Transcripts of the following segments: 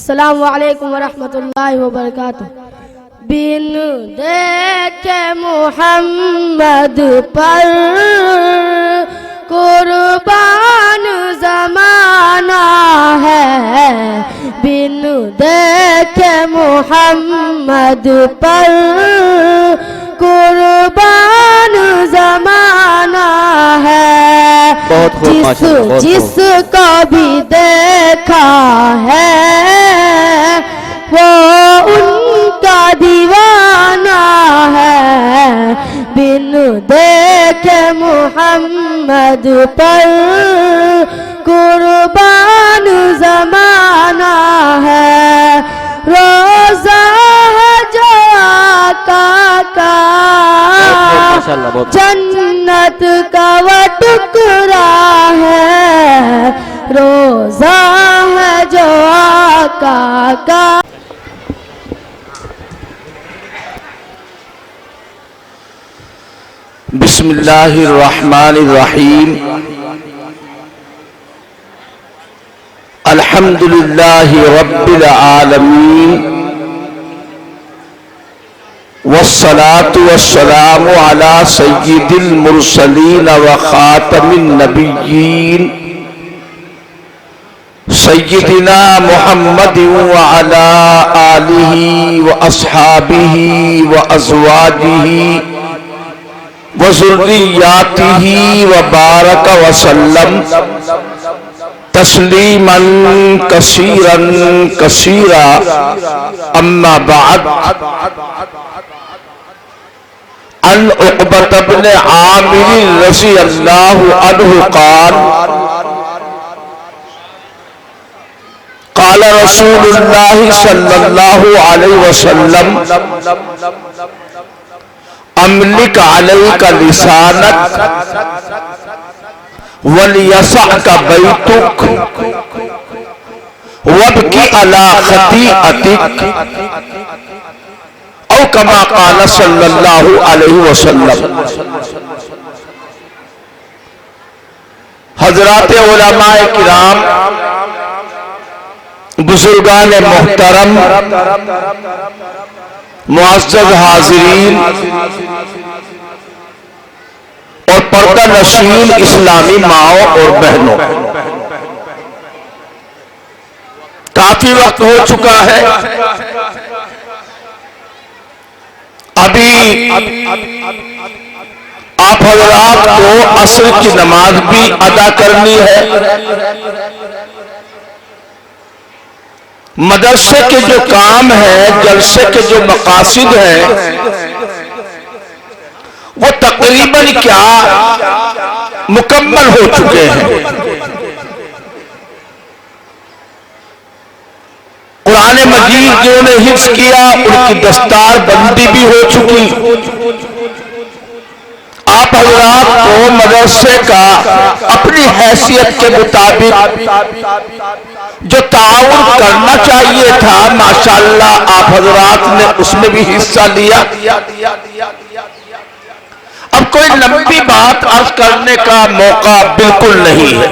السلام علیکم ورحمۃ اللہ وبرکاتہ۔ بن دیکھے محمد پر قربان زمانہ ہے، بن دیکھے محمد پر قربان زمانہ ہے، جس کو بھی دیکھا ہے وہ ان کا دیوانہ ہے، بن دیکھے محمد پر قربان زمانہ ہے، روزہ ہے جو آقا کا جنت کا وہ ٹکڑا ہے، روزہ ہے جو آقا کا۔ بسم اللہ الرحمن الرحیم، الحمدللہ رب العالمین، والصلاة والسلام علی سید المرسلین وخاتم النبیین سیدنا محمد وعلی آلہ واصحابہ وازواجہ وذریاتہ وبارک وسلم تسلیما کثیرا کثیرا، اما بعد۔ عن عقبۃ بن عامر رضی اللہ عنہ قال قال رسول اللہ صلی اللہ علیہ وسلم املک علیک لسانک ولیسعک بیتک وابکی علی خطیئتک، او کما قال صلی اللہ علیہ وسلم۔ حضرات علماء کرام، بزرگان محترم، معزز حاضرین اور پردہ نشین اسلامی ماؤں اور بہنوں، کافی وقت ہو چکا ہے، ابھی آپ حضرات کو عصر کی نماز بھی ادا کرنی ہے۔ مدرسے کے جو کام ہے، جلسے کے جو مقاصد ہیں، وہ تقریباً کیا مکمل ہو چکے ہیں۔ قرآن مجید جو نے حفظ کیا، ان کی دستار بندی بھی ہو چکی۔ آپ حضرات کو مدرسے کا اپنی حیثیت کے مطابق جو تعاون کرنا چاہیے تھا، ماشاءاللہ آپ حضرات نے اس میں بھی حصہ لیا۔ اب کوئی لمبی بات عرض کرنے کا موقع بالکل نہیں ہے،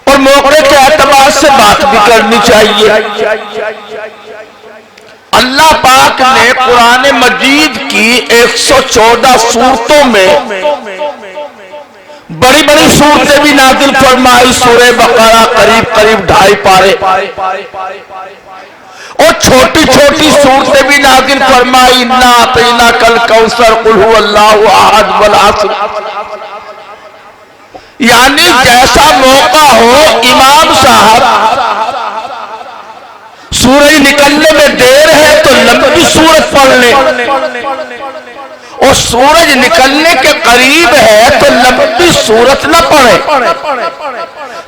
اور موقع کے اعتبار سے بات بھی کرنی چاہیے۔ اللہ پاک نے قرآن مجید کی 114 سورتوں میں بڑی بڑی صورتیں بھی نازل فرمائی، سورہ بقرہ قریب 2.5 پارے، اور چھوٹی چھوٹی صورتیں بھی نازل فرمائی، اِنَّا أَعْطَيْنَاكَ الْكَوْثَرَ قُلْ هُوَ اللَّهُ أَحَدٌ وَالْعَصْرِ۔ یعنی جیسا موقع ہو، امام صاحب سورج نکلنے میں دیر ہے تو لمبی سورت پڑھ لیں، اور سورج نکلنے کے قریب ہے تو لمبی سورت نہ پڑھیں،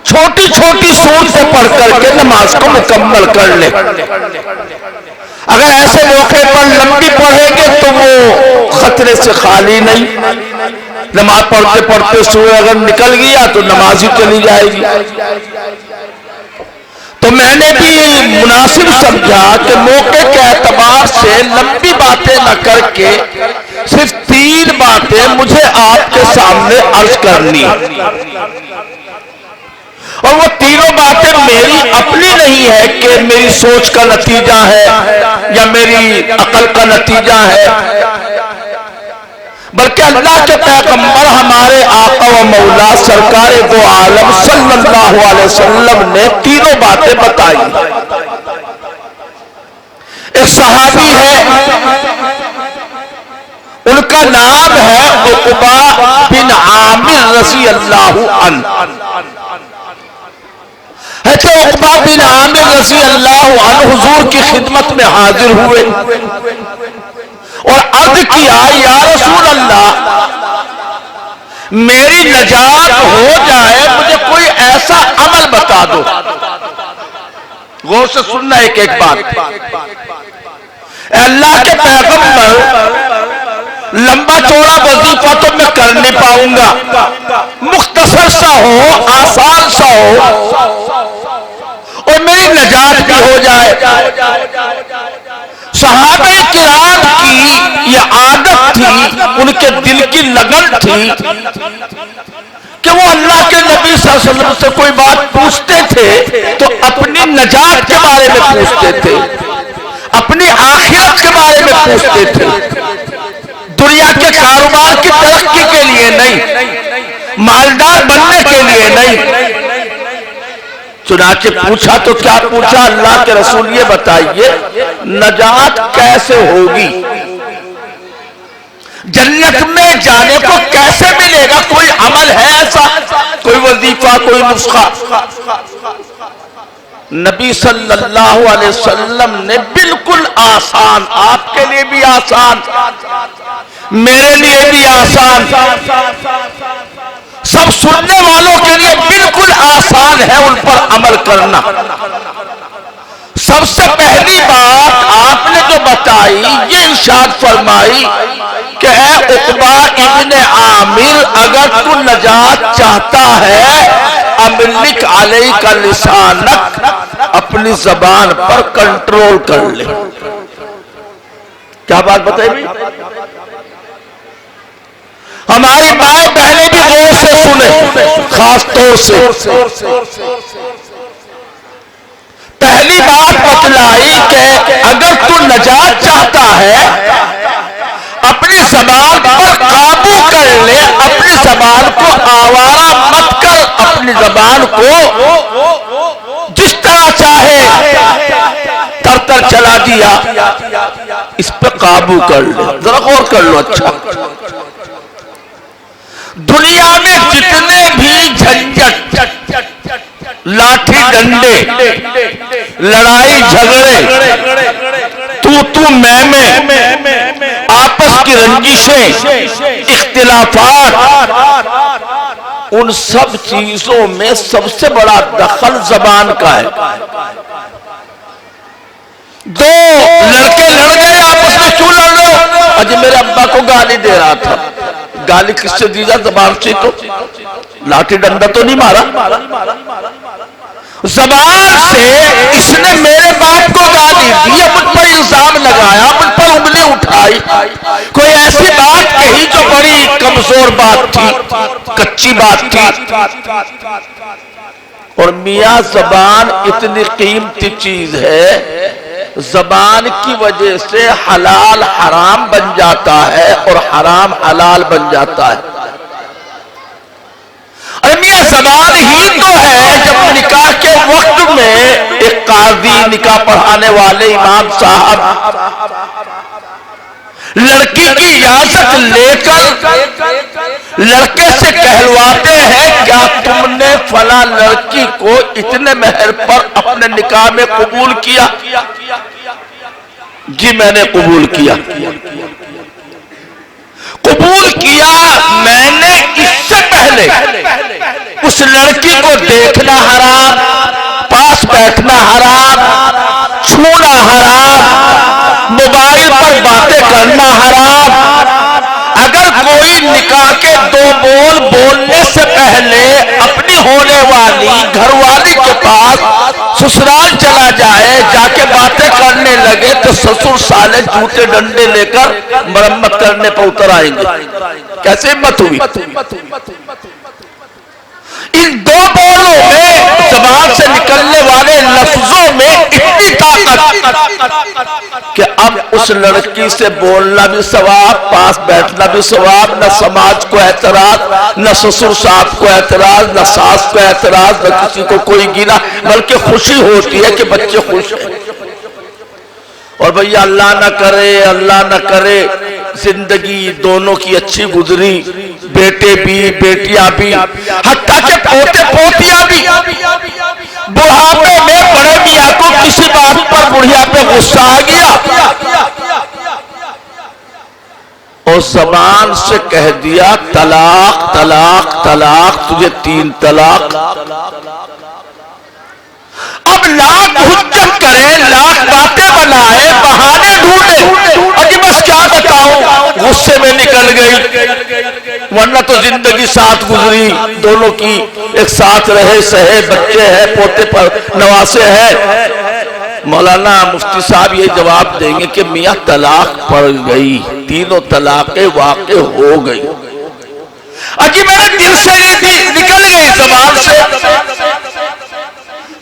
چھوٹی چھوٹی سورتیں پڑھ کر کے نماز کو مکمل کر لیں۔ اگر ایسے موقع پر لمبی پڑھیں گے تو وہ خطرے سے خالی نہیں، نماز پڑھتے پڑھتے سورج اگر نکل گیا تو نماز ہی چلی جائے گی۔ تو میں نے بھی مناسب سمجھا کہ موقع کے اعتبار سے لمبی باتیں نہ کر کے صرف 3 باتیں مجھے آپ کے سامنے عرض کرنی، اور وہ تینوں باتیں میری اپنی نہیں ہے کہ میری سوچ کا نتیجہ ہے یا میری عقل کا نتیجہ ہے، بلکہ اللہ کے پیغمبر ہمارے آقا و مولا سرکار دو عالم صلی اللہ علیہ وسلم نے تینوں باتیں بتائی۔ ایک صحابی ہے، ان کا نام ہے عقبہ بن عامر رضی اللہ عنہ۔ حضرت عقبہ بن عامر رضی اللہ عنہ حضور کی خدمت میں حاضر ہوئے اور عرض کیا، یا رسول اللہ، میری نجات ہو جائے، مجھے کوئی ایسا عمل بتا دو۔ غور سے سننا ایک ایک بات۔ اے اللہ کے پیغمبر، لمبا چوڑا وظیفہ تو میں کر نہیں پاؤں گا، مختصر سا ہو، آسان سا ہو اور میری نجات بھی ہو جائے۔ صحابہ کرام کی یہ عادت تھی، ان کے دل کی لگن تھی کہ وہ اللہ کے نبی صلی اللہ علیہ وسلم سے کوئی بات پوچھتے تھے تو اپنی نجات کے بارے میں پوچھتے تھے، اپنی آخرت کے بارے میں پوچھتے تھے، دنیا کے کاروبار کی ترقی کے لیے نہیں، مالدار بننے کے لیے نہیں۔ چنانچہ پوچھا تو کیا پوچھا؟ اللہ کے رسول یہ بتائیے، نجات کیسے ہوگی؟ جنت میں جانے کو کیسے ملے گا؟ کوئی عمل ہے ایسا، کوئی وظیفہ، کوئی نسخہ؟ نبی صلی اللہ علیہ وسلم نے بالکل آسان، آپ کے لیے بھی آسان، میرے لیے بھی آسان، سب سننے والوں کے لیے بالکل آسان ہے ان پر عمل کرنا۔ سب سے پہلی بات آپ نے جو بتائی، یہ ارشاد فرمائی کہ اے عقبہ ابن عامر، اگر تو نجات چاہتا ہے، املک علیک لسانک، اپنی زبان پر کنٹرول کر لے۔ کیا بات بتائی بھی؟ ہماری مائیں بہنیں بھی غور سے سنیں، خاص طور سے پہلی بات بتلائی کہ اگر تو نجات چاہتا ہے، اپنی زبان پر قابو کر لے، اپنی زبان کو آوارہ مت کر، اپنی زبان کو جس طرح چاہے تر تر چلا دیا، اس پہ قابو کر لے۔ ذرا غور کر لو اچھا، دنیا میں جتنے بھی جھنجٹ، لاٹھی ڈنڈے، لڑائی جھگڑے، تو میں آپس کی رنجشیں، اختلافات، ان سب چیزوں میں سب سے بڑا دخل زبان کا ہے۔ دو لڑکے لڑ گئے، آپس میں کیوں لڑ رہے ہو؟ اجی میرے ابا کو گالی دے رہا تھا۔ گالی کس سے دی جا؟ زبان سے، تو لاٹھی ڈنڈا تو نہیں مارا، زبان سے اس نے میرے باپ کو گالی دی، مجھ پر الزام لگایا، مجھ پر انگلی اٹھائی، کوئی ایسی بات کہی جو بڑی کمزور بات تھی، کچی بات تھی۔ اور میاں زبان اتنی قیمتی چیز ہے، زبان کی وجہ سے حلال حرام بن جاتا ہے اور حرام حلال بن جاتا ہے۔ اور میاں زبان ہی تو ہے، جب نکاح کے وقت میں ایک قاضی، نکاح پڑھانے والے امام صاحب لڑکی کی اجازت لے کر لڑکے سے کہلواتے ہیں، کیا تم نے فلاں لڑکی کو اتنے مہر پر اپنے نکاح میں قبول کیا؟ جی میں نے قبول کیا۔ قبول کیا میں نے، اس سے پہلے اس لڑکی کو دیکھنا حرام، پاس بیٹھنا حرام، چھونا حرام، موبائل پر باتیں کرنا حرام۔ اگر کوئی نکاح کے دو بول بولنے سے پہلے اپنی ہونے والی گھر والی کے پاس سسرال چلا جائے، جا کے باتیں کرنے لگے، تو سسر سالے جوتے ڈنڈے لے کر مرمت کرنے پر اتر آئیں گے۔ کیسے ہمت ہوئی؟ ان دو بولوں میں کہ اب اس لڑکی سے بولنا بھی ثواب، پاس بیٹھنا بھی ثواب، نہ سماج کو اعتراض، نہ سسر صاحب کو اعتراض، نہ ساس کو اعتراض، نہ کسی کو کوئی گیلا، بلکہ خوشی ہوتی ہے کہ بچے خوش ہیں۔ اور بھیا اللہ نہ کرے زندگی دونوں کی اچھی گزری، بیٹے بھی بیٹیاں بھی، حتیٰ کہ پوتے پوتیاں بھی، بڑھاپے میں بڑے میاں کو کسی بات پر بڑھیا پہ غصہ آ گیا اور زبان سے کہہ دیا طلاق طلاق طلاق، تجھے 3 طلاق۔ اب لاکھ حجت کرے، لاکھ باتیں بنائے، بہانے ڈھونڈے، اجی بس کیا بتاؤں، غصے میں نکل گئی، ورنہ تو زندگی ساتھ گزری دونوں کی، ایک ساتھ رہے سہے، بچے ہیں، پوتے پر نواسے ہیں۔ مولانا مفتی صاحب یہ جواب دیں گے کہ میاں طلاق پڑ گئی، 3 طلاقیں واقع ہو گئی، اجی میرے دل سے یہ نکل گئی زبان سے،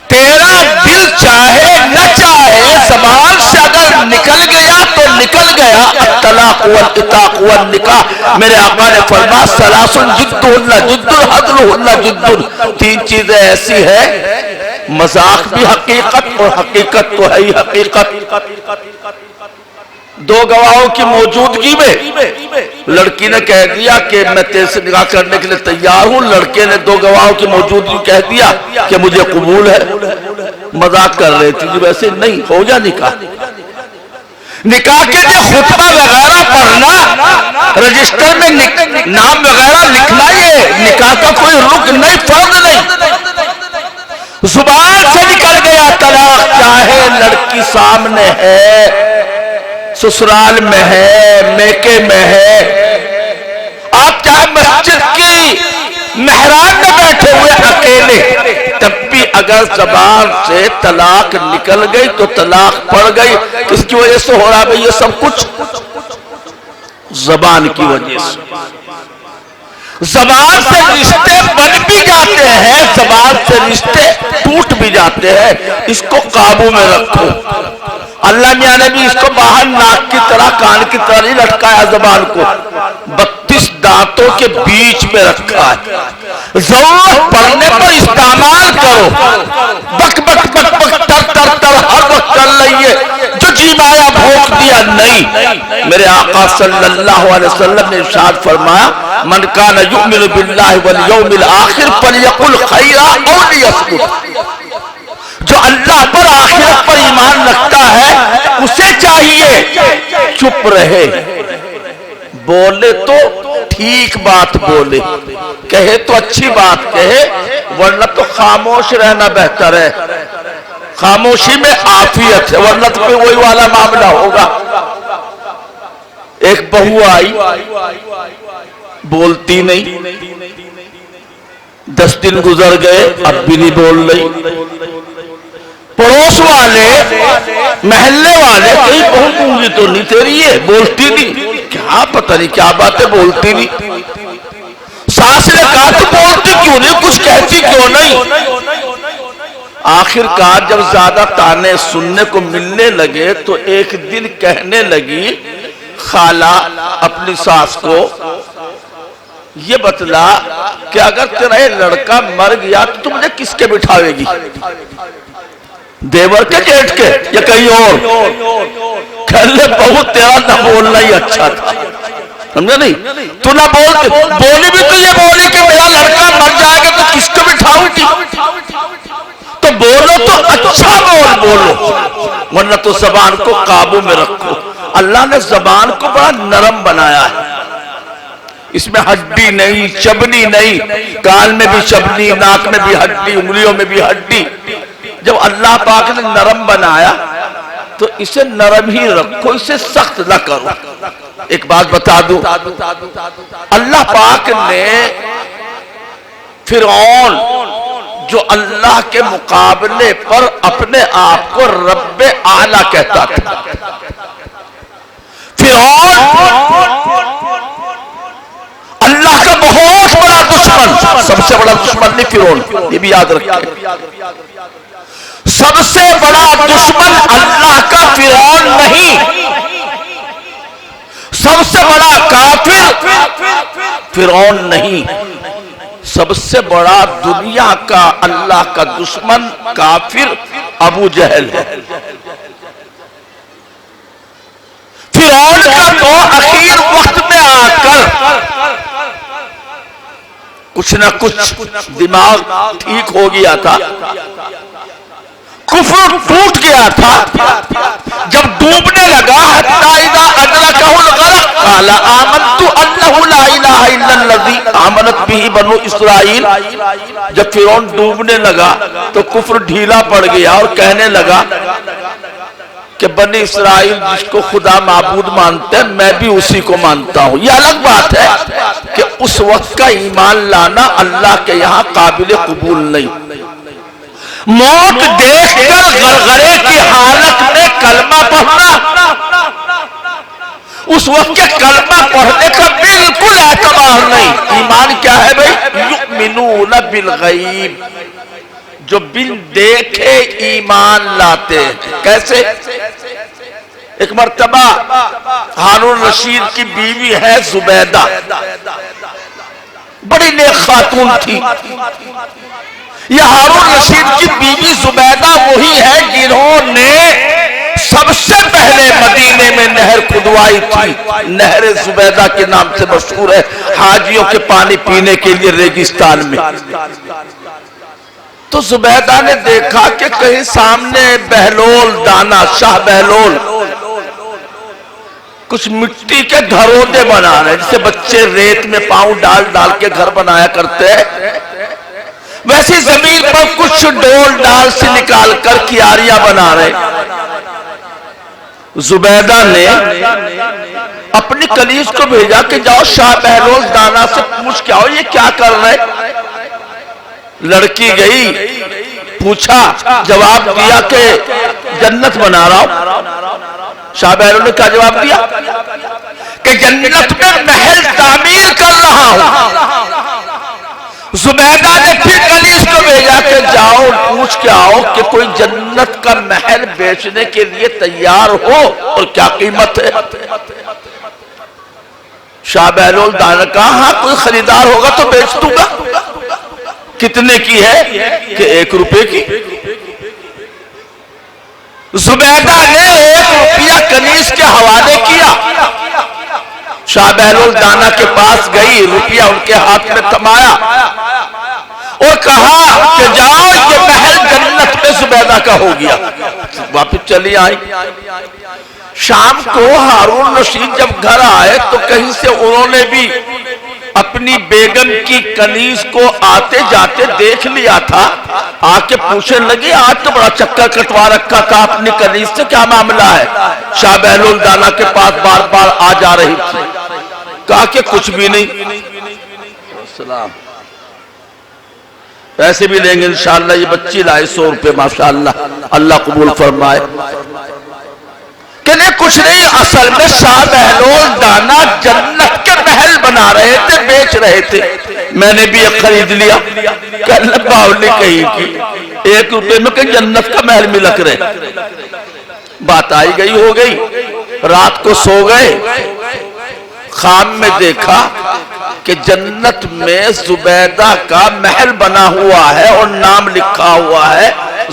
تیرا دل چاہے نہ چاہے زبان سے اگر نکل گیا تو نکل گیا۔ الطلاق والعتاق والنکاح، میرے آقا نے فرمایا ثلاث جدہن جد حدلہن جد، 3 چیزیں ایسی ہیں مذاق بھی حقیقت اور حقیقت تو ہے ہی حقیقت۔ 2 گواہوں کی موجودگی میں لڑکی نے کہہ دیا کہ میں تیرے سے نکاح کرنے کے لیے تیار ہوں، لڑکے نے 2 گواہوں کی موجودگی میں کہہ دیا کہ مجھے قبول ہے۔ مذاق کر رہے تھے، ویسے نہیں، ہو جا نکاح۔ نکاح کے لیے خطبہ وغیرہ پڑھنا، رجسٹر میں نام وغیرہ لکھنا، یہ نکاح کا کوئی رکن نہیں، فرض نہیں۔ زبان سے نکل گیا طلاق، چاہے لڑکی سامنے ہے، سسرال میں ہے، میکے میں ہے، آپ چاہے مسجد کی محراب میں بیٹھے ہوئے اکیلے، تب بھی اگر زبان سے طلاق نکل گئی تو طلاق پڑ گئی۔ کس کی وجہ سے ہو رہا ہے یہ سب کچھ؟ زبان کی وجہ سے۔ زبان سے رشتے بن بھی جاتے ہیں، زبان سے رشتے ٹوٹ بھی جاتے ہیں، اس کو قابو میں رکھو۔ اللہ میاں نے بھی اس کو باہر ناک کی طرح کان کی طرح نہیں لٹکایا، زبان کو 32 دانتوں کے بیچ میں رکھا ہے، ضرورت پڑنے پر استعمال کرو، بک بک بک بک تر تر تر ہر وقت کر لئیے، جو جی آیا بھوک دیا نہیں۔ میرے آقا صلی اللہ علیہ وسلم نے ارشاد فرمایا من کان یؤمن باللہ والیوم الآخر فلیقل خیرا او لیصمت، جو اللہ پر آخرت پر ایمان رکھتا ہے اسے چاہیے چپ رہے، بولے تو ٹھیک بات بولے، کہے تو اچھی بات کہے، ورنہ تو خاموش رہنا بہتر ہے۔ خاموشی میں عافیت ہے، ورنہ تو وہی والا معاملہ ہوگا۔ ایک بہو آئی، بولتی نہیں، 10 دن گزر گئے، اب بھی نہیں بول رہی۔ پڑوس والے، محلے والے، کہیں بہو گونگی تو نہیں تیری ہے، بولتی نہیں، کیا پتہ نہیں کیا باتیں بولتی نہیں۔ ساس نے کہا تو بولتی کیوں نہیں، کچھ کہتی کیوں نہیں۔ آخر کار جب زیادہ تانے سننے کو ملنے لگے تو ایک دن کہنے لگی خالہ اپنی ساس کو، یہ بتلا کہ اگر تیرا یہ لڑکا مر گیا تو تم مجھے کس کے بٹھاوے گی، دیور کے جیٹھ کے یا کہیں اور؟ کہنے بہو تیرا نہ بولنا ہی اچھا تھا، سمجھا نہیں؟ تو نہ بولی بھی تو یہ بولی کہ میرا لڑکا مر جائے گا تو کس کو بٹھاؤں گی، تو بولو تو اچھا بولو، ورنہ تو زبان کو قابو میں رکھو۔ اللہ نے زبان کو بڑا نرم بنایا ہے، اس میں ہڈی نہیں، چبنی نہیں، کان میں بھی چبنی، ناک میں بھی ہڈی، انگلیوں میں بھی ہڈی۔ جب اللہ پاک نے نرم بنایا تو اسے نرم ہی رکھو، اسے سخت نہ کرو۔ ایک بات بتا دوں، اللہ پاک نے فرعون جو اللہ کے مقابلے پر اپنے آپ کو رب اعلیٰ کہتا تھا، فرعون اللہ کا بہت بڑا دشمن، سب سے بڑا دشمن نہیں فرعون، یہ بھی یاد رکھیں۔ سب سے بڑا دشمن اللہ کا فرعون نہیں، سب سے بڑا کافر فرعون نہیں، سب سے بڑا دنیا کا اللہ کا دشمن کافر ابو جہل ہے۔ فرعون کا تو اخیر وقت میں آ کر کچھ نہ کچھ دماغ ٹھیک ہو گیا تھا، کفر ٹوٹ گیا تھا، جب ڈوبنے لگا حتی اذا ادرکہ الغرق قال آمنت انہ لا الہ الا الذی آمنت بہ بنو اسرائیل۔ جب فرعون ڈوبنے لگا تو کفر ڈھیلا پڑ گیا اور کہنے لگا کہ بنی اسرائیل جس کو خدا معبود مانتے ہیں میں بھی اسی کو مانتا ہوں۔ یہ الگ بات ہے کہ اس وقت کا ایمان لانا اللہ کے یہاں قابل قبول نہیں۔ موت دیکھ کر غرغرے کی حالت میں کلمہ پڑھنا، اس وقت کے کلمہ پڑھنے کا بالکل اعتبار نہیں۔ ایمان کیا ہے بھئی؟ یؤمنون بالغیب، جو بن دیکھے ایمان لاتے ہیں۔ کیسے؟ ایک مرتبہ ہارون رشید کی بیوی ہے زبیدہ، بڑی نیک خاتون تھی۔ یہ ہارون رشید کی بیوی زبیدہ وہی ہے جنہوں نے سب سے پہلے مدینے میں نہر کھدوائی تھی، نہر زبیدہ کے نام سے مشہور ہے، حاجیوں کے پانی پینے کے لیے ریگستان میں۔ تو زبیدہ نے دیکھا کہ کہیں سامنے بہلول دانا، شاہ بہلول کچھ مٹی کے گھرودے بنا رہے ہیں، جسے بچے ریت میں پاؤں ڈال ڈال کے گھر بنایا کرتے ہیں، ویسی زمین پر کچھ ڈول ڈال سے نکال کر کیاریاں بنا رہے۔ زبیدہ نے اپنی کلیس کو بھیجا کہ جاؤ شاہ بہلول دانا سے پوچھ کے آؤ یہ کیا کر رہے۔ لڑکی گئی، پوچھا، جواب دیا کہ جنت بنا رہا ہوں۔ شاہ بہلول نے کیا جواب دیا کہ جنت میں محل تعمیر کر رہا ہوں۔ زبیدہ نے پھر کلیس کو بھیجا کہ جاؤ پوچھ کے آؤ کہ کوئی جنت کا محل بیچنے کے لیے تیار ہو اور کیا قیمت ہے۔ شاہ بہلول دانا نے کہا ہاں کوئی خریدار ہوگا تو بیچ دوں گا۔ کتنے کی ہے کہ 1 روپے کی۔ زبیدہ نے 1 روپیہ کنیز کے حوالے کیا۔ شاہ بہلول دانا کے پاس گئی، روپیہ ان کے ہاتھ میں تھمایا اور کہا کہ جاؤ یہ محل جنت میں زبیدہ کا ہو گیا۔ واپس چلی آئی۔ شام کو ہارون رشید جب گھر آئے تو کہیں سے انہوں نے بھی اپنی بیگم کی کنیز کو آتے جاتے دیکھ لیا تھا۔ آ کے پوچھنے لگے آج تو بڑا چکر کٹوا رکھا تھا اپنی کنیز سے، کیا معاملہ ہے؟ شاہ بہلول دانا کے پاس بار بار آ جا رہی تھی۔ کہا کہ کچھ بھی نہیں، السلام پیسے بھی لیں گے انشاءاللہ۔ یہ بچی لائے 100 روپے، ماشاءاللہ اللہ قبول فرمائے۔ کہ نہیں کچھ نہیں، اصل میں شاہ بہلول دانا جنت کے محل بنا رہے تھے، بیچ رہے تھے، میں نے بھی ایک خرید لیا۔ کہ اللہ باولی کہیں کی 1 روپے میں کہ جنت کا محل میں لگ رہے۔ بات آئی گئی ہو گئی، رات کو سو گئے، خواب میں دیکھا کہ جنت میں زبیدہ کا محل بنا ہوا ہے اور نام لکھا ہوا ہے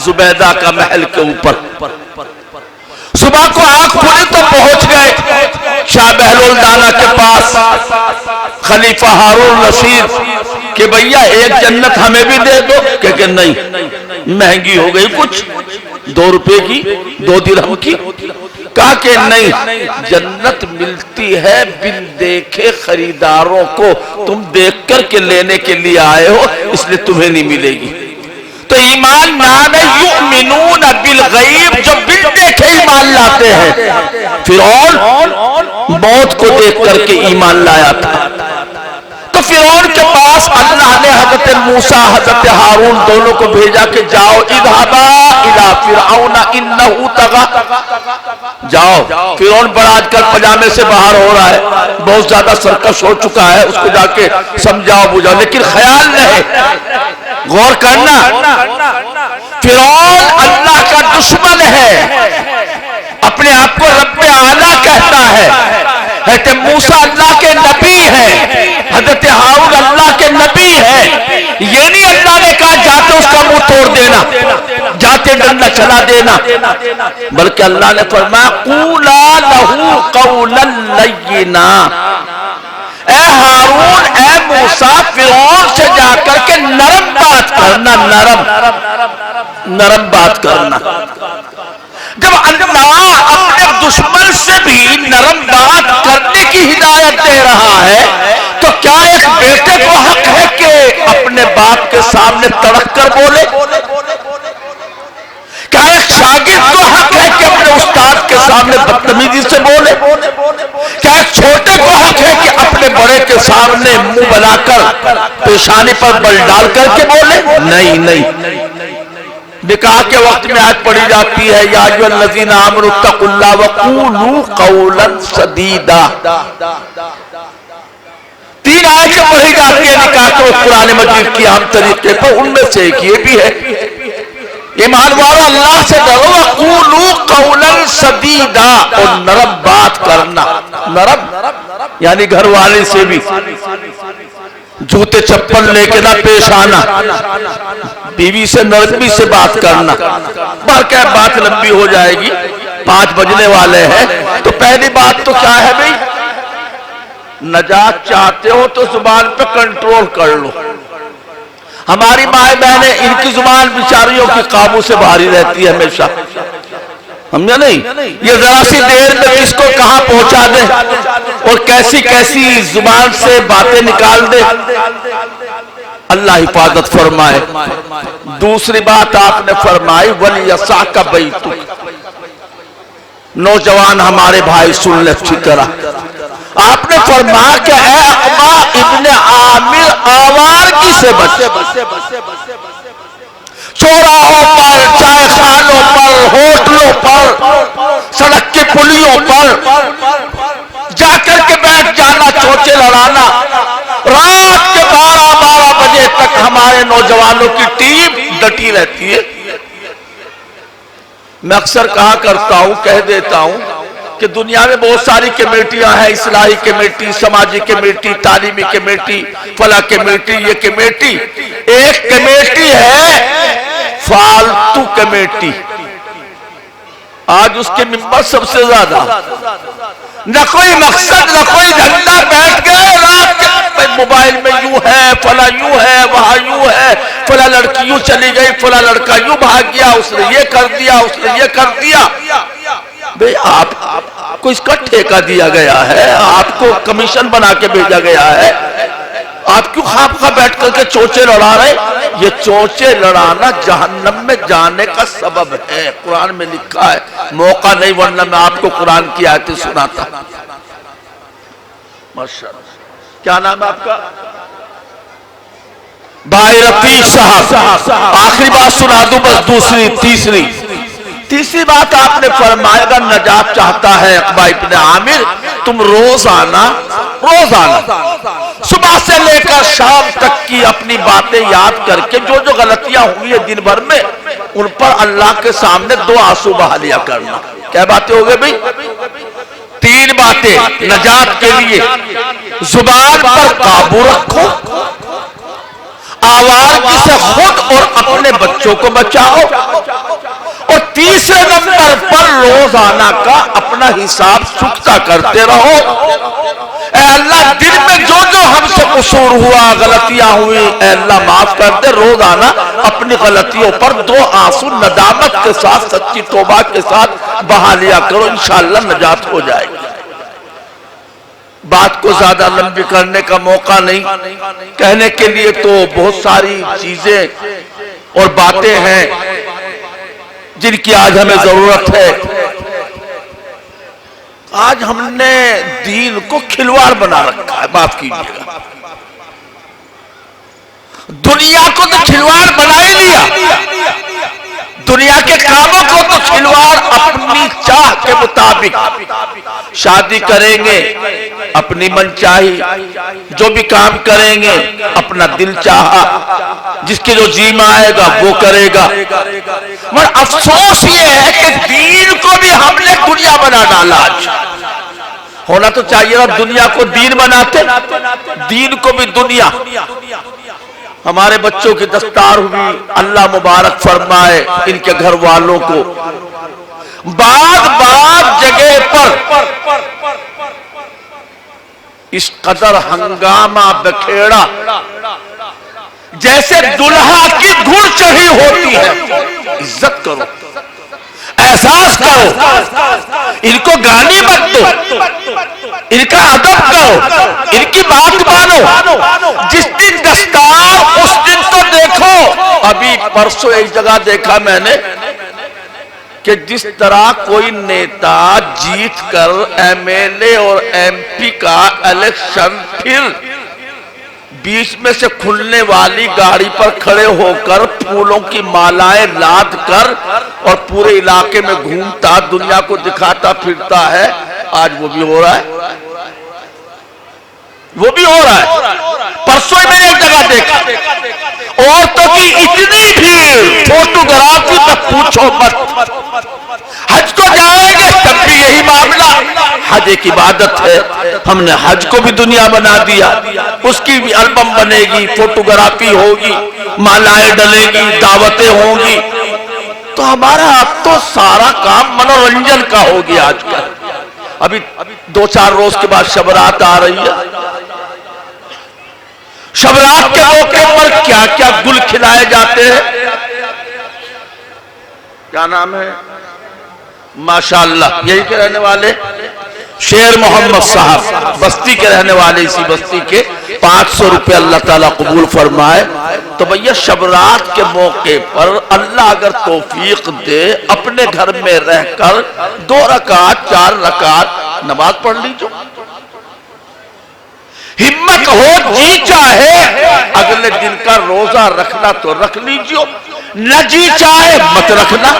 زبیدہ کا محل کے اوپر۔ صبح کو آنکھ کھلی تو پہنچ گئے شاہ بہلول دانا کے پاس خلیفہ ہارون رشید کہ بھیا 1 جنت ہمیں بھی دے دو۔ کہ نہیں، مہنگی ہو گئی کچھ، 2 روپے کی، 2 درہم کی۔ کہا کہ نہیں، جنت ملتی ہے بن دیکھے خریداروں کو، تم دیکھ کر کے لینے کے لیے آئے ہو اس لیے تمہیں نہیں ملے گی۔ تو ایمان نام ہے یؤمنون بالغیب، جو بن دیکھے ایمان لاتے ہیں۔ فرعون موت کو دیکھ کر کے ایمان لایا تھا۔ تو فرعون کے پاس اللہ نے حضرت موسیٰ حضرت ہارون دونوں کو بھیجا کہ جاؤ اذهبا الی فرعون انہ طغی، جاؤ فرعون بڑا آج کل پجامے سے باہر ہو رہا ہے، بہت زیادہ سرکش ہو چکا ہے، اس کو جا کے سمجھاؤ بجھاؤ، لیکن خیال رہے، غور کرنا، فرعون اللہ کا دشمن ہے، اپنے آپ کو رب اعلیٰ کہتا ہے، حضرت موسیٰ اللہ کے نبی ہیں، حضرت ہارون اللہ کے نبی ہیں، یہ نہیں اللہ نے کہا جاتے اس کا منہ توڑ دینا، جاتے ڈنڈا چلا دینا، بلکہ اللہ نے فرمایا قولا لہ قولا لینا، اے ہارون اے موسیٰ فرعون سے جا کر کے نرم بات کرنا، نرم بات کرنا۔ جب اللہ اپنے دشمن سے بھی نرم بات کرنے کی ہدایت دے رہا ہے تو کیا ایک بیٹے کو حق ہے کہ اپنے باپ کے سامنے تڑک کر بولے؟ کیا ایک شاگرد کو حق ہے کہ اپنے استاد کے سامنے بدتمیزی سے بولے؟ کیا ایک چھوٹے کو حق ہے کہ اپنے بڑے کے سامنے منہ بنا کر پیشانی پر بل ڈال کر کے بولے؟ نہیں۔ نکاح کے وقت میں آیت پڑھی جاتی ہے یا ایھا الذین آمنوا اتقوا اللہ وقولوا قولا سدیدا، 3 آیتیں پڑھی جاتی ہیں نکاح کے قرآن مجید کی عام طریقے پر، ان میں سے ایک یہ بھی ہے ایمان والو اللہ سے ڈرو وقولوا قولا سدیدا، اور نرم بات کرنا، نرم یعنی گھر والے سے بھی جوتے چپل لے کے نہ پیش آنا، بیوی سے نرمی سے بات کرنا، باقی بات لمبی ہو جائے گی، 5 بجنے والے ہیں، تو پہلی بات تو کیا ہے بھئی، نجات چاہتے ہو تو زبان پہ کنٹرول کر لو۔ ہماری مائیں بہنیں ان کی زبان بیچاریوں کی قابو سے بھاری رہتی ہے ہمیشہ، سمجھا نہیں؟ یہ ذرا سی دیر میں کس کو کہاں پہنچا دے اور کیسی زبان سے باتیں نکال دے، اللہ حفاظت فرمائے۔ دوسری بات آپ نے فرمائی وَلْيَسَعْكَ بَيْتُكَ، نوجوان ہمارے بھائی سن لے اچھی طرح، آپ نے فرمایا کہ اے عقبہ ابن عامر آوارگی سے بچ، چوراہوں پر، چائے خانوں پر، ہوٹلوں پر، سڑک کے پلیوں پر جا کر کے بیٹھ جانا، چوچے لڑانا، رات کے 12 بجے تک ہمارے نوجوانوں کی ٹیم ڈٹی رہتی ہے۔ میں اکثر کہا کرتا ہوں، کہہ دیتا ہوں کہ دنیا میں بہت ساری کمیٹیاں ہیں، اصلاحی کمیٹی، سماجی کمیٹی، تعلیمی کمیٹی، فلاح کمیٹی، یہ کمیٹی، ایک کمیٹی ہے فالتو کمیٹی، آج اس کے ممبر سب سے زیادہ، نہ کوئی مقصد نہ کوئی دھندا، بیٹھ گئے رات کے موبائل میں یوں ہے، فلاں یوں ہے، وہاں یوں ہے، فلاں لڑکی یوں چلی گئی، فلاں لڑکا یوں بھاگ گیا، اس نے یہ کر دیا، اس نے یہ کر دیا۔ بھئی آپ کو اس کا ٹھیکہ دیا گیا ہے، آپ کو کمیشن بنا کے بھیجا گیا ہے، آپ کیوں خواہ بیٹھ کر کے چوچے لڑا رہے؟ یہ چوچے لڑانا جہنم میں جانے کا سبب ہے، قرآن میں لکھا ہے، موقع نہیں ورنہ میں آپ کو قرآن کی آیتیں سناتا۔ ماشاءاللہ، کیا نام ہے آپ کا؟ بھائی رفیق صاحب، آخری بات سنا دوں بس، تیسری بات آپ نے فرمایا اگر نجات چاہتا ہے عقبہ ابن عامر، تم روزانہ صبح سے لے کر شام تک کی اپنی باتیں یاد کر کے جو غلطیاں ہوئی ہیں دن بھر میں، ان پر اللہ کے سامنے 2 آنسو بہا لیا کرنا۔ کیا باتیں ہو گئے بھئی؟ 3 باتیں نجات کے لیے، زبان پر قابو رکھو، آوارگی سے خود اور اپنے بچوں کو بچاؤ، اور تیسرے نمبر پر روزانہ کا اپنا حساب چکتا کرتے رہو۔ اے اللہ دن میں جو ہم سے قصور ہوا، غلطیاں ہوئی، اے اللہ معاف کر دے، روزانہ اپنی غلطیوں پر 2 آنسو ندامت کے ساتھ، سچی توبہ کے ساتھ بہا لیا کرو، انشاءاللہ نجات ہو جائے گی۔ بات کو زیادہ لمبی کرنے کا موقع نہیں، کہنے کے لیے تو بہت ساری چیزیں اور باتیں ہیں جن کی آج ہمیں ضرورت ہے۔ آج ہم نے دین کو کھلواڑ بنا رکھا ہے، معاف کیجیے گا، دنیا کو تو کھلواڑ بنا ہی لیا، دنیا کے کاموں کو تو کھلواڑ اپنی چاہ کے مطابق، شادی کریں گے اپنی منچاہی، جو بھی کام کریں گے اپنا دل چاہا، جس کے جو جی میں آئے گا وہ کرے گا۔ مگر افسوس یہ ہے کہ دین کو بھی ہم نے دنیا بنا ڈالا۔ آج ہونا تو چاہیے اب دنیا کو دین بناتے، دین کو بھی دنیا۔ ہمارے بچوں کی دستار ہوئی، اللہ مبارک فرمائے ان کے گھر والوں کو۔ بعض جگہ پر اس قدر ہنگامہ بکھیڑا جیسے دلہا کی دھڑ چڑھی ہوتی ہے۔ عزت کرو، احساس کرو، ان کو گالی مت دو، ان کا ادب کرو، ان کی بات مانو۔ جس دن دستار اس دن تو دیکھو۔ ابھی پرسوں ایک جگہ دیکھا میں نے کہ جس طرح کوئی نیتا جیت کر ایم ایل اے اور ایم پی کا الیکشن پھر بیچ میں سے کھلنے والی گاڑی پر کھڑے ہو کر پھولوں کی مالائیں لاد کر اور پورے علاقے میں گھومتا، دنیا کو دکھاتا پھرتا ہے، آج وہ بھی ہو رہا ہے، وہ بھی ہو رہا ہے۔ پرسوں میں نے ایک جگہ دیکھا، عورتوں کی اتنی بھیڑ، فوٹوگرافی تک پوچھو مت۔ حج کو جائیں گے تب بھی یہی معاملہ۔ حج ایک عبادت ہے، ہم نے حج کو بھی دنیا بنا دیا۔ اس کی بھی البم بنے گی، فوٹوگرافی ہوگی، مالائیں ڈلے گی، دعوتیں ہوں گی۔ تو ہمارا اب تو سارا کام منورنجن کا ہو گیا آج کل۔ ابھی 2-4 روز کے بعد شب رات آ رہی ہے۔ شب رات کے موقع پر کیا کیا گل کھلائے جاتے ہیں۔ کیا نام ہے؟ ماشاءاللہ یہی کے رہنے والے شیر محمد صاحب، بستی کے رہنے والے، اسی بستی کے 500 روپے اللہ تعالیٰ قبول فرمائے۔ تو بھیا شب رات کے موقع پر اللہ اگر توفیق دے اپنے گھر میں رہ کر 2 رکعت 4 رکعت نماز پڑھ لیجو۔ ہمت ہو، جی چاہے اگلے دن کا روزہ رکھنا تو رکھ لیجو، نہ جی چاہے مت رکھنا۔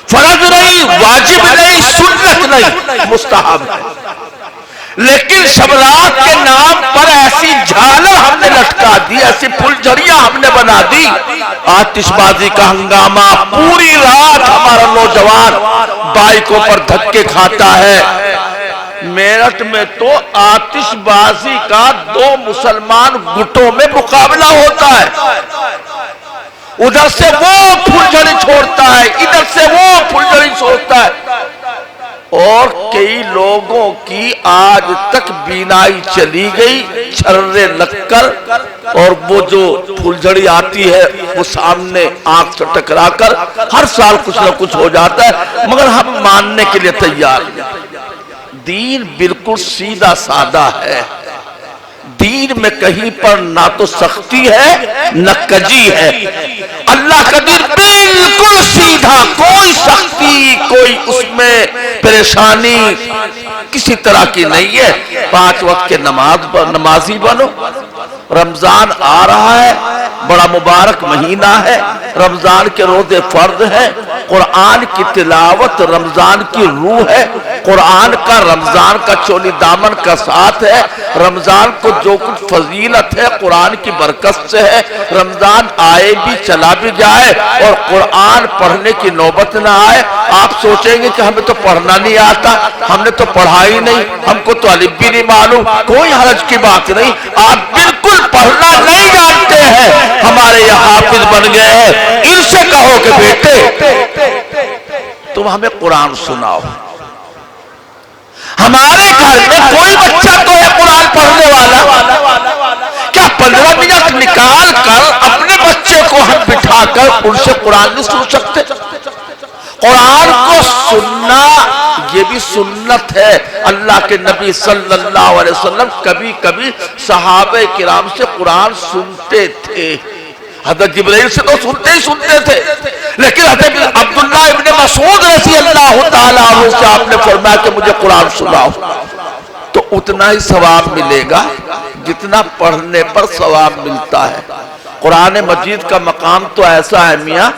فرض نہیں، واجب نہیں، سنت نہیں، مستحب ہے۔ لیکن شب رات کے نام پر ایسی جھالر ہم نے لٹکا دی، ایسی پھلجھڑیاں ہم نے بنا دی، آتش بازی کا ہنگامہ، پوری رات ہمارا نوجوان بائکوں پر دھکے کھاتا ہے۔ میرٹھ میں تو آتش بازی کا 2 مسلمان گٹوں میں مقابلہ ہوتا ہے، ادھر سے وہ پھلجھڑی چھوڑتا ہے، ادھر سے وہ پھلجھڑی چھوڑتا ہے، اور کئی لوگوں کی آج تک بینائی چلی گئی چھرے لگ کر، اور وہ جو پھلجھڑی آتی ہے وہ سامنے آنکھ سے ٹکرا کر ہر سال کچھ نہ کچھ ہو جاتا ہے، مگر ہم ماننے کے لیے تیار ہیں۔ دین بالکل سیدھا سادہ ہے، دین میں کہیں پر نہ تو سختی ہے نہ کجی ہے۔ اللہ کا دین بالکل سیدھا، کوئی سختی، کوئی اس میں پریشانی کسی طرح کی نہیں ہے۔ 5 وقت کے نمازی بنو۔ رمضان آ رہا ہے، بڑا مبارک مہینہ ہے، رمضان کے روزے فرض ہیں، قرآن کی تلاوت رمضان کی روح ہے، قرآن کا رمضان کا چولی دامن کا ساتھ ہے، رمضان کو جو کچھ فضیلت ہے قرآن کی برکت سے ہے۔ رمضان آئے بھی چلا بھی جائے اور قرآن پڑھنے کی نوبت نہ آئے، آپ سوچیں گے کہ ہمیں تو پڑھنا نہیں آتا، ہم نے تو پڑھا ہی نہیں، ہم کو تو الف بھی نہیں معلوم، کوئی حرج کی بات نہیں۔ آپ بالکل پڑھنا نہیں جانتے ہیں، ہمارے یہ حافظ بن گئے ہیں، ان سے کہو کہ بیٹے تم ہمیں قرآن سناؤ۔ ہمارے گھر میں کوئی بچہ تو ہے قرآن پڑھنے والا، کیا 15 منٹ نکال کر اپنے بچے کو ہم بٹھا کر ان سے قرآن نہیں سن سکتے؟ قرآن کو سننا یہ بھی سنت ہے۔ اللہ کے نبی صلی اللہ علیہ وسلم کبھی کبھی صحابہ کرام سے قرآن سنتے تھے، حضرت جبرائیل سے تو سنتے ہی سنتے تھے، لیکن حضرت عبداللہ ابن مسعود رضی اللہ تعالیٰ عنہ سے آپ نے فرمایا کہ مجھے قرآن سناؤ، تو اتنا ہی ثواب ملے گا جتنا پڑھنے پر ثواب ملتا ہے۔ قرآن مجید کا مقام تو ایسا ہے میاں،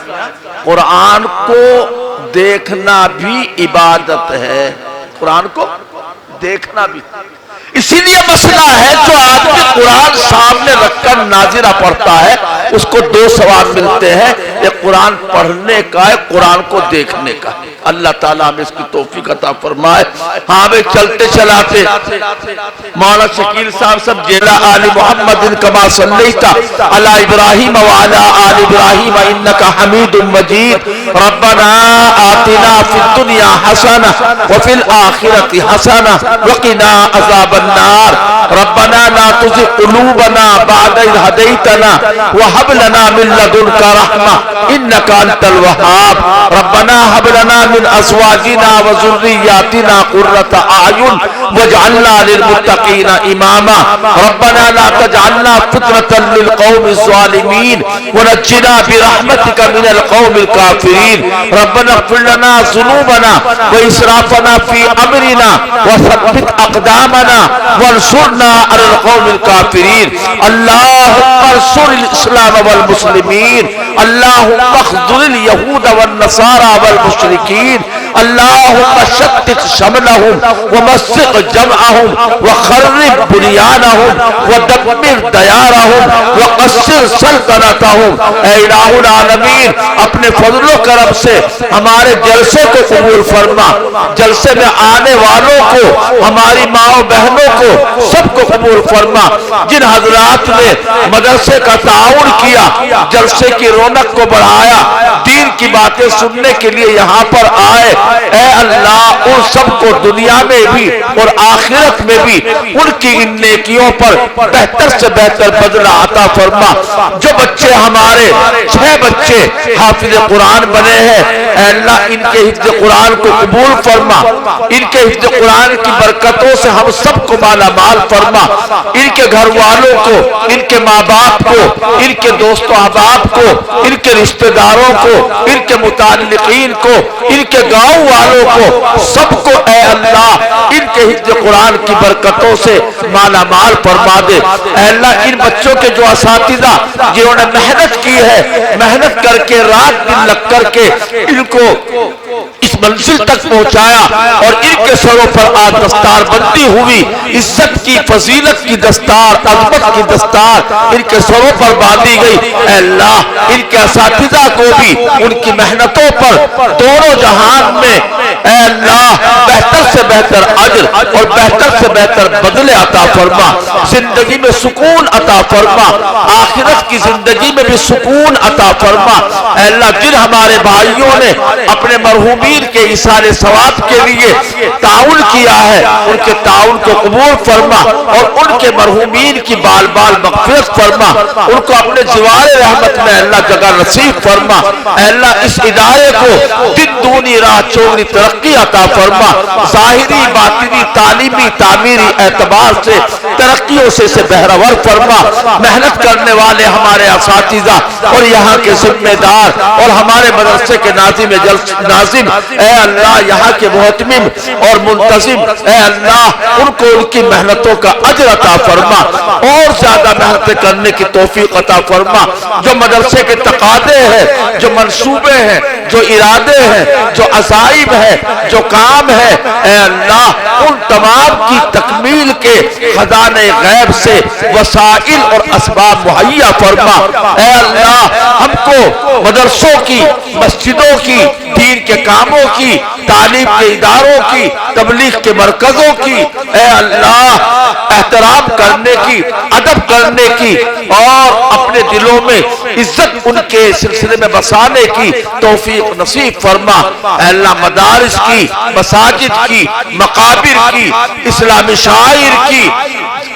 قرآن کو دیکھنا بھی عبادت ہے، قرآن کو دیکھنا بھی. اسی لیے مسئلہ ہے جو آدمی قرآن سامنے رکھ کر ناظرہ پڑھتا ہے اس کو دو ثواب ملتے ہیں، ایک قرآن پڑھنے کا ہے، قرآن کو دیکھنے کا. اللہ تعالیٰ ہمیں اس کی توفیق عطا فرمائے. ہاں بھئی چلتے چلاتے مولانا شکیل صاحب سب جیلا آل محمد کما صلیت علی ابراہیم وعلی آل ابراہیم انکا حمید مجید. ربنا آتنا فی الدنیا حسنہ وفی الآخرۃ حسنہ وقنا عذاب النار. ربنا لا تزغ قلوبنا بعد إذ هديتنا وهب لنا من لدنك رحمة إنك أنت الوهاب. ربنا هب لنا من أزواجنا وذرياتنا قرة أعين واجعلنا للمتقين إماما. ربنا لا تجعلنا فتنة للقوم الظالمين ونجنا برحمتك من القوم الكافرين. ربنا اغفر لنا ذنوبنا وإسرافنا في أمرنا وثبت أقدامنا وانصرنا على القوم الكافرين. اللهم انصر الإسلام والمسلمين. اللهم اخذل اليهود والنصارى والمشركين. اللهم شتت شملهم ومزق جمعهم وخرب بنيانهم ودمر ديارهم وقصر سلطنتهم. اے الہ العالمین اپنے فضل و کرم سے ہمارے جلسے کو قبول فرما. جلسے میں آنے والوں کو، ہماری ماں و بہنوں کو، سب کو قبول فرما. جن حضرات نے مدرسے کا تعاون کیا، جلسے کی رونق کو بڑھایا، دین کی باتیں سننے کے لیے یہاں پر آئے، اے اللہ ان سب کو دنیا میں بھی اور آخرت میں بھی ان کی ان نیکیوں پر بہتر سے بہتر بدلہ عطا فرما. جو بچے ہمارے 6 بچے حافظ قرآن بنے ہیں، اے اللہ ان کے حفظ قرآن کو قبول فرما. ان کے حفظ قرآن کی برکتوں سے ہم سب کو مالا مال فرما. ان کے گھر والوں کو، ان کے ماں باپ کو، ان کے دوست و احباب کو، ان کے رشتہ داروں کو، ان کے متعلقین کو، ان کے گاؤں والوں کو، سب کو اے اللہ ان کے حفظ قرآن کی برکتوں سے مالا مال فرما دے. اے اللہ ان بچوں کے جو اساتذہ جنہوں نے محنت کی ہے، محنت کر کے رات دن لگ کر کے ان کو اس منزل تک پہنچایا اور ان کے سروں پر آج دستار بندی ہوئی، عزت کی، فضیلت کی دستار، عظمت کی دستار ان کے سروں پر باندھی گئی. اے اللہ ان کے اساتذہ کو بھی ان کی محنتوں پر دونوں جہان میں اے اللہ بہتر سے بہتر اجر اور بہتر سے بہتر بدلے عطا فرما. زندگی میں سکون عطا فرما، آخرت کی زندگی میں بھی سکون عطا فرما. اے اللہ جن ہمارے بھائیوں نے اپنے مرحومین کے ایثار ثواب کے لیے تعاون کیا ہے ان کے تعاون کو قبول فرما اور ان کے مرحومین کی بال بال مغفرت فرما. ان کو اپنے جوار رحمت میں اللہ جگہ نصیب فرما. اے اللہ اس ادارے کو دن دونی راہ چوگنی ترقی عطا فرما. ظاہری، باطنی، تعلیمی، تعمیری اعتبار سے ترقیوں سے بہرور فرما. محنت کرنے والے ہمارے اساتذہ اور یہاں کے ذمہ دار اور ہمارے مدرسے کے ناظم اے اللہ یہاں کے محتمم اور منتظم اے اللہ ان کو ان کی محنتوں کا اجر عطا فرما اور زیادہ محنتیں کرنے کی توفیق عطا فرما. جو مدرسے کے تقاضے ہیں، جو منصوبے ہیں، جو ارادے ہیں، جو عزائم ہیں، جو کام ہے، اے اللہ ان تمام کی تکمیل کے خزانے غیب سے وسائل اور اسباب مہیا فرما. اے اللہ ہم کو مدرسوں کی، مسجدوں کی، دین کے کاموں کی، تعلیم کے اداروں کی، تبلیغ کے مرکزوں کی اے اللہ احترام کرنے کی، ادب کرنے کی اور اپنے دلوں میں عزت ان کے سلسلے میں بسانے کی توفیق نصیب فرما. اے اللہ مدارس کی، مساجد کی، مقابر کی، اسلامی شاعر کی،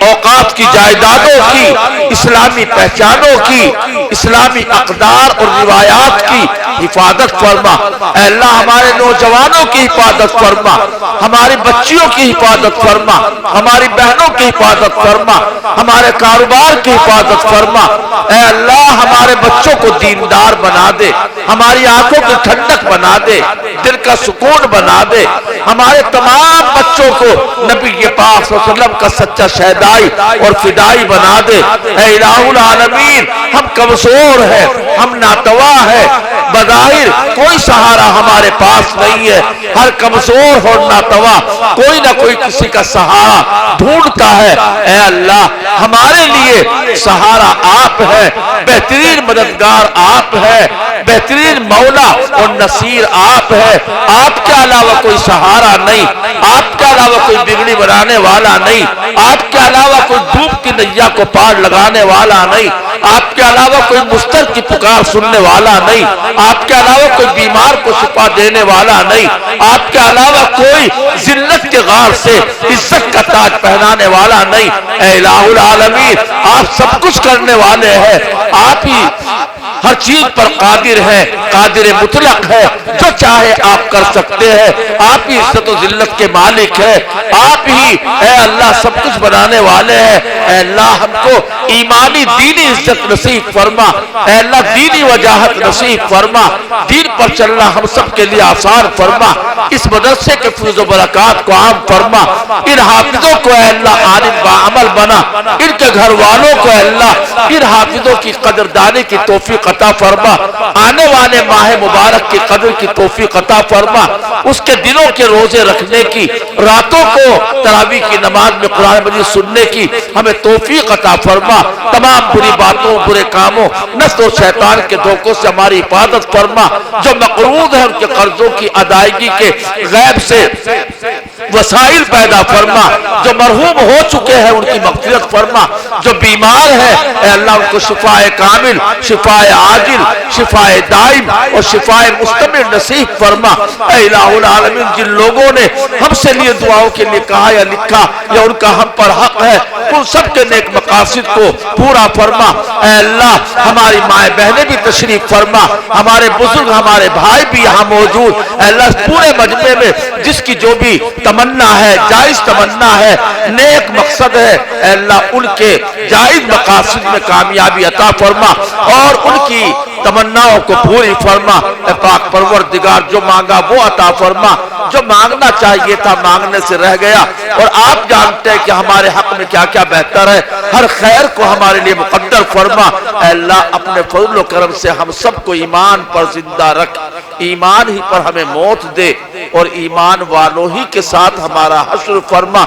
اوقاف کی جائیدادوں کی، اسلامی پہچانوں کی، اسلامی اقدار اور روایات کی حفاظت فرما. اے اللہ ہمارے نوجوانوں کی حفاظت فرما، ہماری بچیوں کی حفاظت فرما، ہماری بہنوں کی حفاظت فرما، ہمارے کاروبار کی حفاظت فرما. اے اللہ ہمارے بچوں کو دیندار بنا دے، ہماری آنکھوں کی ٹھنڈک بنا دے، دل کا سکون بنا دے. ہمارے تمام بچوں کو نبی پاک صلی اللہ علیہ وسلم کا سچا شہدا دائی اور فدائی بنا دے۔ اے الہ العالمین، ہم کمزور ہیں، ہم ناتوا ہیں، بظاہر کوئی سہارا ہمارے پاس نہیں ہے، ہر کمزور اور ناتوا کوئی نہ کوئی کسی کا سہارا ڈھونڈتا ہے۔ اے اللہ، ہمارے لیے سہارا آپ ہے، بہترین مددگار آپ ہے، بہترین مولا اور نصیر آپ ہے۔ آپ کے علاوہ کوئی سہارا نہیں، آپ کے علاوہ کوئی بگڑی بنانے والا نہیں، آپ کے علاوہ کوئی ڈوب کی نیا کو پار لگانے والا نہیں، آپ کے علاوہ کوئی مستر کی پکار سننے والا نہیں، آپ کے علاوہ کوئی بیمار کو شفا دینے والا نہیں، آپ کے علاوہ کوئی ذلت کے غار سے عزت کا تاج پہنانے والا نہیں۔ اے الہ العالمین، آپ سب کچھ کرنے والے ہیں، آپ ہی ہر چیز پر قادر ہے، قادر مطلق ہے، جو چاہے آپ کر سکتے ہیں، آپ ہی عزت و ذلت کے مالک ہے، آپ ہی اے اللہ سب کچھ بنانے والے ہیں۔ اے اللہ ہم کو ایمانی دینی عزت نصیب فرما، اے اللہ دینی وجاہت نصیب فرما، دین پر چلنا ہم سب کے لیے آسان فرما، اس مدرسے کے فیض و برکات کو عام فرما، ان حافظوں کو اے اللہ عالم باعمل بنا، ان کے گھر والوں کو اے اللہ ان حافظوں کی قدردانی کی توفیق عطا فرما، آنے والے ماہ مبارک کی قدر کی توفیق عطا فرما، اس کے دنوں کے روزے رکھنے کی، راتوں کو تراویح کی نماز میں قرآن مجید سننے کی ہمیں توفیق عطا فرما، تمام بری باتوں برے کاموں نفس و شیطان کے دھوکوں سے ہماری حفاظت فرما، جو مقروض ہیں ان کے قرضوں کی ادائیگی کے غیب سے وسائل پیدا فرما، جو مرحوم ہو چکے ہیں ان کی مغفرت فرما، جو بیمار ہیں اے اللہ ان کو شفاء کامل، شفاء عاجل، شفاء دائم اور شفاء مستمر نصیب فرما۔ اے الہ العالمین، جن لوگوں نے ہم سے لیے دعاؤں کے لیے کہا یا لکھا یا ان کا ہم پر حق ہے، ان سب کے نیک مقاصد کو پورا فرما۔ اے اللہ ہماری مائیں بہنیں بھی تشریف فرما، ہمارے بزرگ ہمارے بھائی بھی یہاں موجود، اے اللہ پورے مجمع میں جس کی جو بھی تمنا ہے، جائز تمنا ہے، نیک مقصد ہے، اے اللہ ان کے جائز مقاصد میں کامیابی عطا فرما اور ان کی تمناؤں کو پوری فرما۔ اے پاک پروردگار، جو مانگا وہ عطا فرما، جو مانگنا چاہیے تھا مانگنے سے رہ گیا، اور آپ جانتے ہیں کہ ہمارے حق میں کیا کیا بہتر ہے، ہر خیر کو ہمارے لیے مقدر فرما۔ اے اللہ اپنے فضل و کرم سے ہم سب کو ایمان پر زندہ رکھ، ایمان ہی پر ہمیں موت دے اور ایمان والوں ہی کے ساتھ ہمارا حشر فرما۔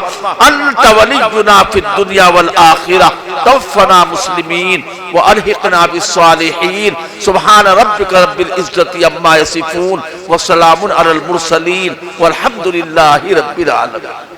انت ولینا فی الدنیا والآخرہ، توفنا مسلمین والحقنا بالصالحین۔ سبحان ربک رب العزت عما یصفون وسلام علی المرسلین والحمد للہ رب العالمین۔